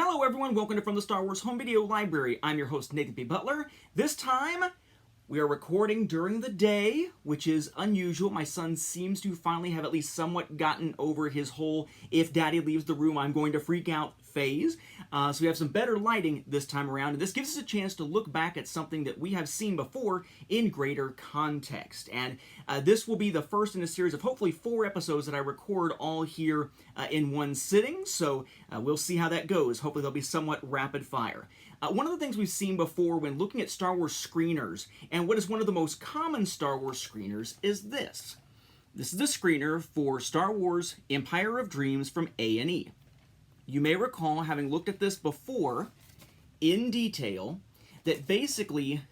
Hello everyone, welcome to From the Star Wars Home Video Library. I'm your host Nathan P. Butler. This time, we are recording during the day, which is unusual. My son seems to finally have at least somewhat gotten over his whole if daddy leaves the room I'm going to freak out phase. So we have some better lighting this time around, and this gives us a chance to look back at something that we have seen before in greater context. And this will be the first in a series of hopefully 4 episodes that I record all here in one sitting, so we'll see how that goes. Hopefully they'll be somewhat rapid fire. One of the things we've seen before when looking at Star Wars screeners, and what is one of the most common Star Wars screeners, is this. This is the screener for Star Wars Empire of Dreams from A&E. You may recall, having looked at this before in detail, that basically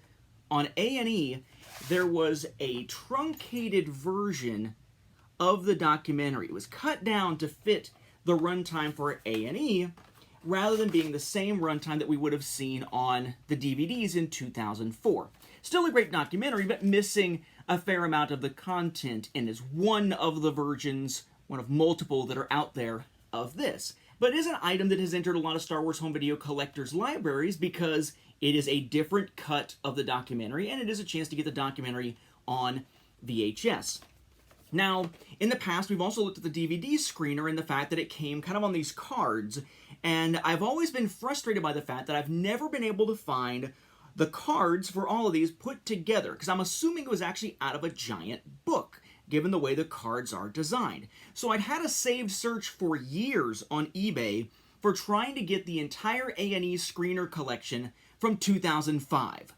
on A&E there was a truncated version of the documentary. It was cut down to fit the runtime for A&E, rather than being the same runtime that we would have seen on the DVDs in 2004. Still a great documentary, but missing a fair amount of the content, and is one of the versions, one of multiple that are out there of this. But it is an item that has entered a lot of Star Wars home video collectors' libraries because it is a different cut of the documentary, and it is a chance to get the documentary on VHS. Now, in the past, we've also looked at the DVD screener and the fact that it came kind of on these cards, and I've always been frustrated by the fact that I've never been able to find the cards for all of these put together, because I'm assuming it was actually out of a giant book, given the way the cards are designed. So I'd had a saved search for years on eBay for trying to get the entire A&E screener collection from 2005,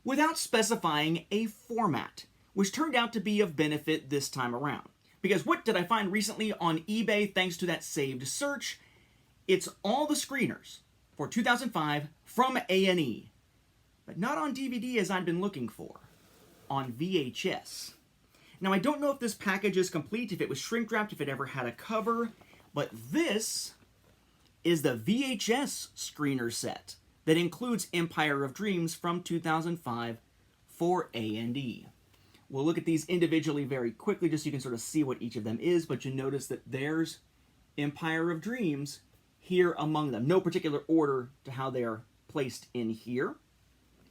without specifying a format, which turned out to be of benefit this time around. Because what did I find recently on eBay thanks to that saved search? It's all the screeners for 2005 from A&E, but not on DVD as I've been looking for, on VHS. Now, I don't know if this package is complete, if it was shrink-wrapped, if it ever had a cover, but this is the VHS screener set that includes Empire of Dreams from 2005 for A&E. We'll look at these individually very quickly just so you can sort of see what each of them is, but you notice that there's Empire of Dreams here among them. No particular order to how they are placed in here.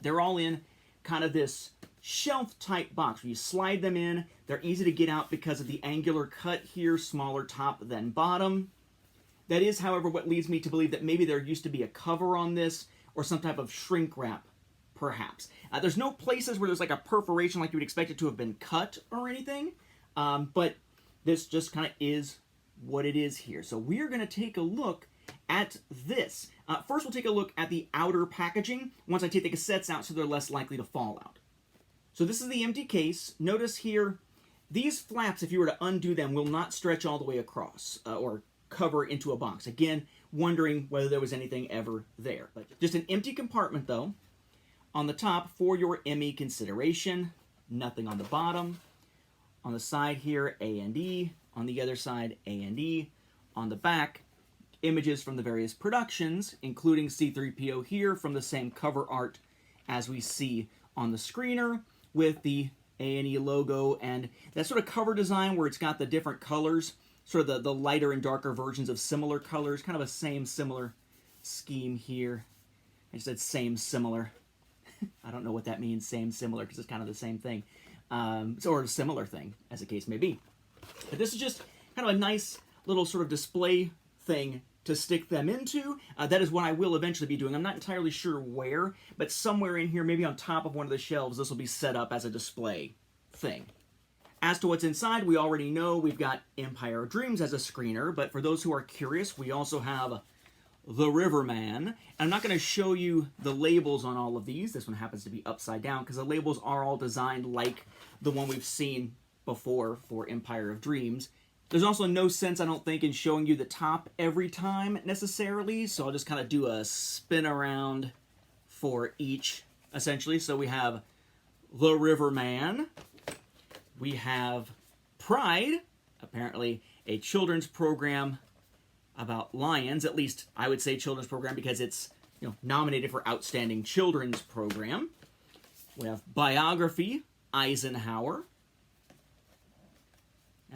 They're all in kind of this shelf-type box where you slide them in. They're easy to get out because of the angular cut here, smaller top than bottom. That is, however, what leads me to believe that maybe there used to be a cover on this or some type of shrink wrap, perhaps. There's no places where there's like a perforation like you would expect it to have been cut or anything, but this just kind of is what it is here. So we're going to take a look at this. First, we'll take a look at the outer packaging once I take the cassettes out so they're less likely to fall out. So this is the empty case. Notice here, these flaps, if you were to undo them, will not stretch all the way across or cover into a box. Again, wondering whether there was anything ever there. But just an empty compartment, though. On the top, for your ME consideration, nothing on the bottom. On the side here, A&E. On the other side, A&E. On the back, images from the various productions, including C-3PO here from the same cover art as we see on the screener, with the A&E logo and that sort of cover design where it's got the different colors, sort of the lighter and darker versions of similar colors, kind of a similar scheme here. I just said similar. I don't know what that means, similar, because it's kind of the same thing. Or a similar thing, as the case may be. But this is just kind of a nice little sort of display thing to stick them into. That is what I will eventually be doing. I'm not entirely sure where, but somewhere in here, maybe on top of one of the shelves, this will be set up as a display thing. As to what's inside, we already know we've got Empire of Dreams as a screener, but for those who are curious, we also have the Riverman. I'm not going to show you the labels on all of these. This one happens to be upside down because the labels are all designed like the one we've seen before for Empire of Dreams. There's also no sense, I don't think, in showing you the top every time necessarily, so I'll just kind of do a spin around for each, essentially. So we have the Riverman. We have Pride, apparently a children's program about lions. At least I would say children's program because it's nominated for Outstanding Children's Program. We have Biography, Eisenhower,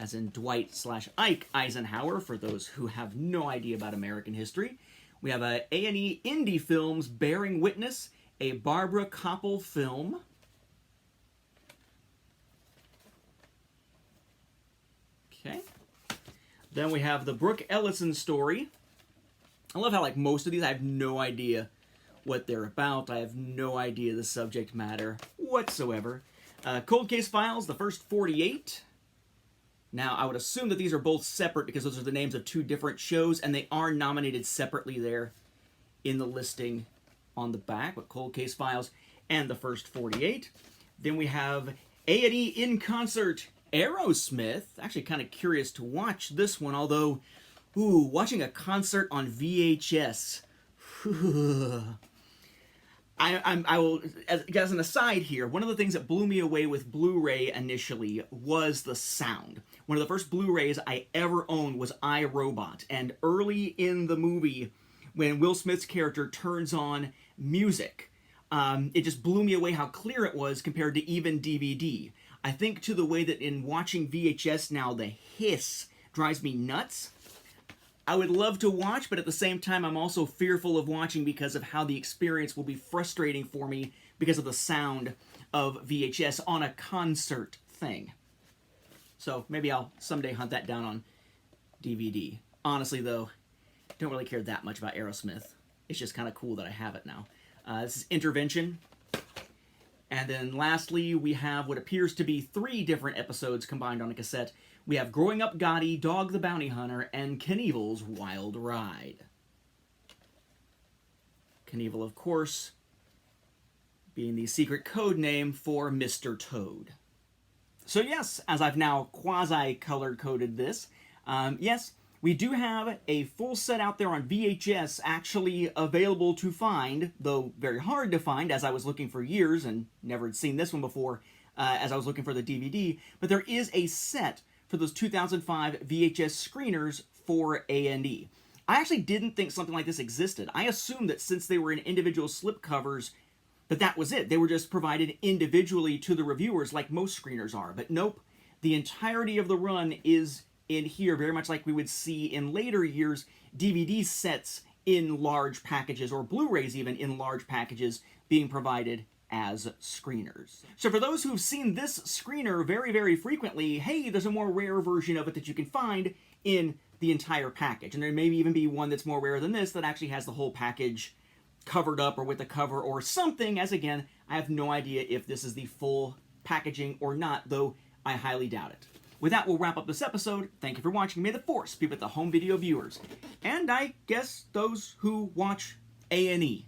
as in Dwight/Ike Eisenhower, for those who have no idea about American history. We have a A&E Indie Films Bearing Witness, a Barbara Koppel film. Okay. Then we have the Brooke Ellison story. I love how, like, most of these, I have no idea what they're about. I have no idea the subject matter whatsoever. Cold Case Files, the first 48. Now, I would assume that these are both separate because those are the names of two different shows, and they are nominated separately there in the listing on the back, with Cold Case Files and the first 48. Then we have A&E in Concert, Aerosmith. Actually kind of curious to watch this one, although, watching a concert on VHS. I will, as an aside here, one of the things that blew me away with Blu-ray initially was the sound. One of the first Blu-rays I ever owned was I, Robot, and early in the movie, when Will Smith's character turns on music, it just blew me away how clear it was compared to even DVD. I think to the way that in watching VHS now, the hiss drives me nuts. I would love to watch, but at the same time, I'm also fearful of watching because of how the experience will be frustrating for me because of the sound of VHS on a concert thing. So maybe I'll someday hunt that down on DVD. Honestly, though, don't really care that much about Aerosmith. It's just kind of cool that I have it now. This is Intervention. And then lastly, we have what appears to be 3 different episodes combined on a cassette. We have Growing Up Gotti, Dog the Bounty Hunter, and Knievel's Wild Ride. Knievel, of course, being the secret code name for Mr. Toad. So yes, as I've now quasi-color-coded this, yes, we do have a full set out there on VHS actually available to find, though very hard to find, as I was looking for years and never had seen this one before as I was looking for the DVD. But there is a set for those 2005 VHS screeners for A&E. I actually didn't think something like this existed. I assumed that since they were in individual slipcovers, that was it. They were just provided individually to the reviewers like most screeners are. But nope, the entirety of the run is in here, very much like we would see in later years DVD sets in large packages, or Blu-rays even in large packages, being provided as screeners. So for those who've seen this screener very, very frequently, hey, there's a more rare version of it that you can find in the entire package. And there may even be one that's more rare than this that actually has the whole package covered up or with a cover or something, as again, I have no idea if this is the full packaging or not, though I highly doubt it. With that, we'll wrap up this episode. Thank you for watching. May the Force be with the home video viewers, and I guess those who watch A&E.